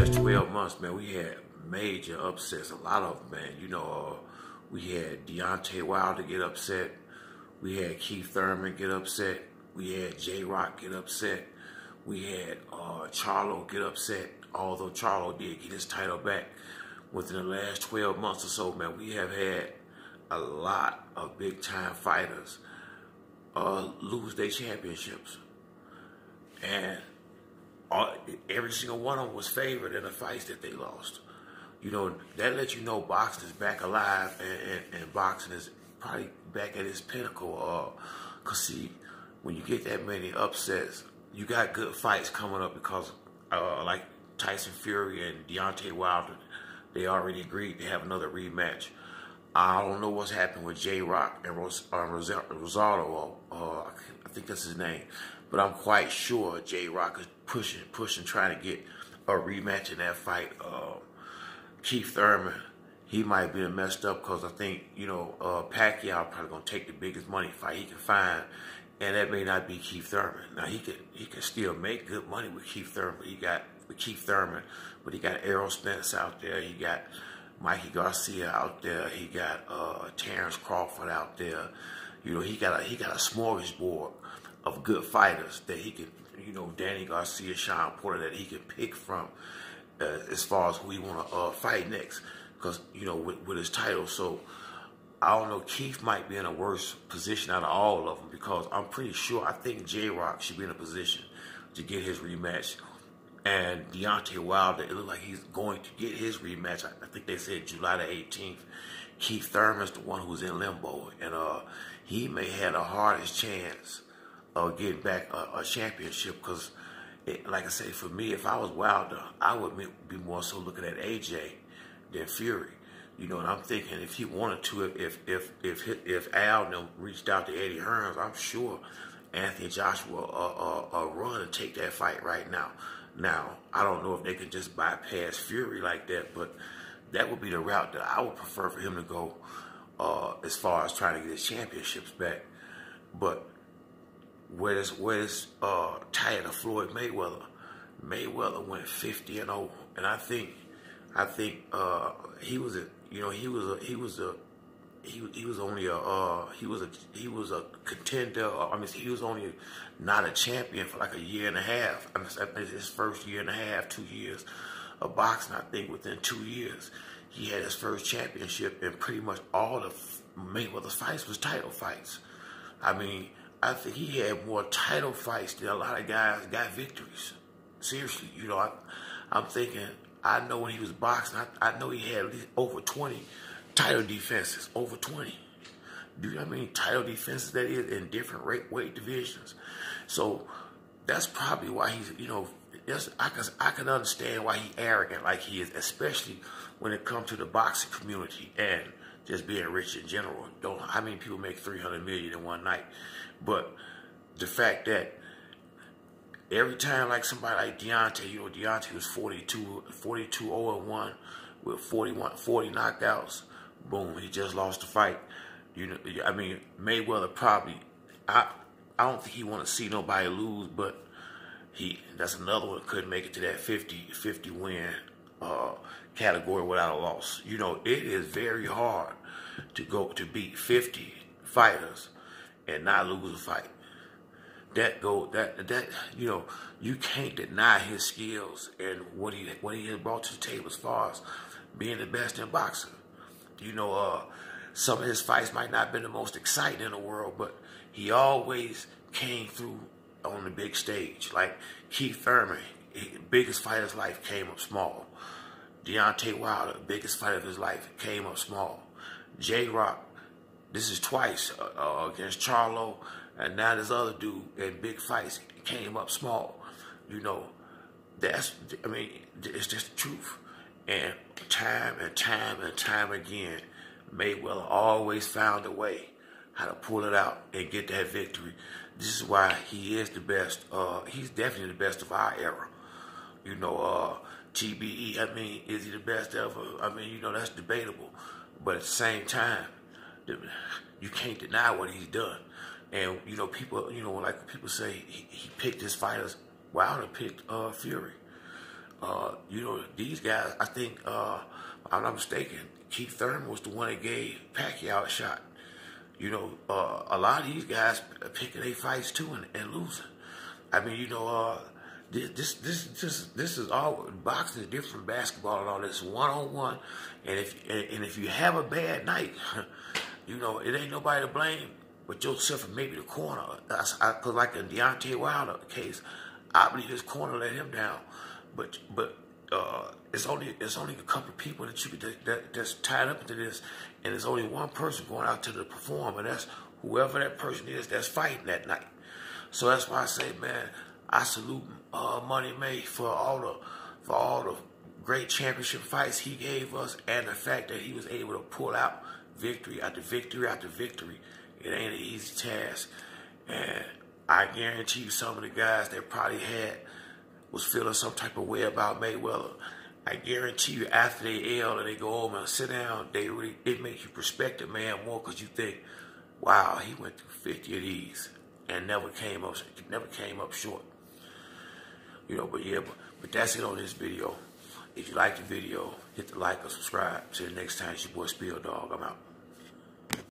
last 12 months, man, we had major upsets, a lot of them, man. We had Deontay Wilder get upset. We had Keith Thurman get upset. We had J.Rock get upset. We had Charlo get upset, although Charlo did get his title back within the last 12 months or so, man. We have had a lot of big-time fighters lose their championships. And every single one of them was favored in the fights that they lost. That lets you know boxing is back alive, and boxing is probably back at its pinnacle. Cause see, when you get that many upsets, you got good fights coming up because like Tyson Fury and Deontay Wilder, they already agreed to have another rematch. I don't know what's happened with J.Rock and Rosado. I think that's his name. But I'm quite sure J.Rock is pushing, trying to get a rematch in that fight. Keith Thurman, he might be messed up because I think, Pacquiao probably going to take the biggest money fight he can find. And that may not be Keith Thurman. Now, he can still make good money with Keith Thurman. But he got Errol Spence out there. He got Mikey Garcia out there. He got Terrence Crawford out there. He got a smorgasbord of good fighters that he can, Danny Garcia, Sean Porter, that he can pick from as far as who he want to fight next. Because, with his title. So, I don't know, Keith might be in a worse position out of all of them because I'm pretty sure, I think J.Rock should be in a position to get his rematch. And Deontay Wilder, it looks like he's going to get his rematch. I think they said July the 18th. Keith Thurman's the one who's in limbo. And he may have the hardest chance of getting back a championship because, like I say, for me, if I was Wilder, I would be more so looking at AJ than Fury. And I'm thinking if he wanted to, if Al and them reached out to Eddie Hearns, I'm sure Anthony Joshua run and take that fight right now. Now, I don't know if they can just bypass Fury like that, but that would be the route that I would prefer for him to go as far as trying to get his championships back. But where's tied to Floyd Mayweather? Mayweather went 50-0, and I think he was a contender. He was only not a champion for like a year and a half. I mean, his first year and a half, 2 years of boxing. I think within 2 years he had his first championship, and pretty much all the Mayweather fights was title fights. I mean, I think he had more title fights than a lot of guys got victories. Seriously, I'm thinking. I know when he was boxing, I know he had at least over 20 title defenses. Over 20. Do you know how many title defenses that is in different weight divisions? So that's probably why he's, I can understand why he's arrogant like he is, especially when it comes to the boxing community and just being rich in general. How many people make $300 million in one night? But the fact that every time, like somebody like Deontay, Deontay was 42-0-1 with 40 knockouts. Boom, he just lost the fight. I mean, Mayweather probably, I don't think he want to see nobody lose, but that's another one that couldn't make it to that 50 win category without a loss. It is very hard to beat 50 fighters and not lose a fight. You can't deny his skills and what he has brought to the table as far as being the best in boxing. Some of his fights might not have been the most exciting in the world, but he always came through on the big stage. Like Keith Thurman, biggest fight of his life, came up small. Deontay Wilder, biggest fight of his life, came up small. J.Rock, this is twice against Charlo. And now this other dude in big fights came up small. It's just the truth. And time again, Mayweather always found a way how to pull it out and get that victory. This is why he is the best. He's definitely the best of our era. TBE, is he the best ever? That's debatable. But at the same time, you can't deny what he's done. And, people, like people say, he picked his fighters. Wilder picked Fury. You know, these guys, I think, if I'm not mistaken, Keith Thurman was the one that gave Pacquiao a shot. You know, a lot of these guys picking their fights too and losing. I mean, you know, this is all, boxing is different from basketball and all this, one-on-one. And if you have a bad night, you know, it ain't nobody to blame but yourself and maybe the corner. Cause like in Deontay Wilder case, I believe his corner let him down. But it's only a couple of people that's tied up into this, and there's only one person going out to perform, and that's whoever that person is that's fighting that night. So that's why I say, man, I salute Money May for all the great championship fights he gave us, and the fact that he was able to pull out victory after victory after victory. It ain't an easy task, and I guarantee you some of the guys that probably was feeling some type of way about Mayweather, I guarantee you after they L and they go home and sit down, it makes you respect the man more, because you think, wow, he went through 50 of these and never came up short. You know, but yeah, but that's it on this video. If you like the video, hit the like or subscribe. Till the next time, it's your boy Spill Dog. I'm out.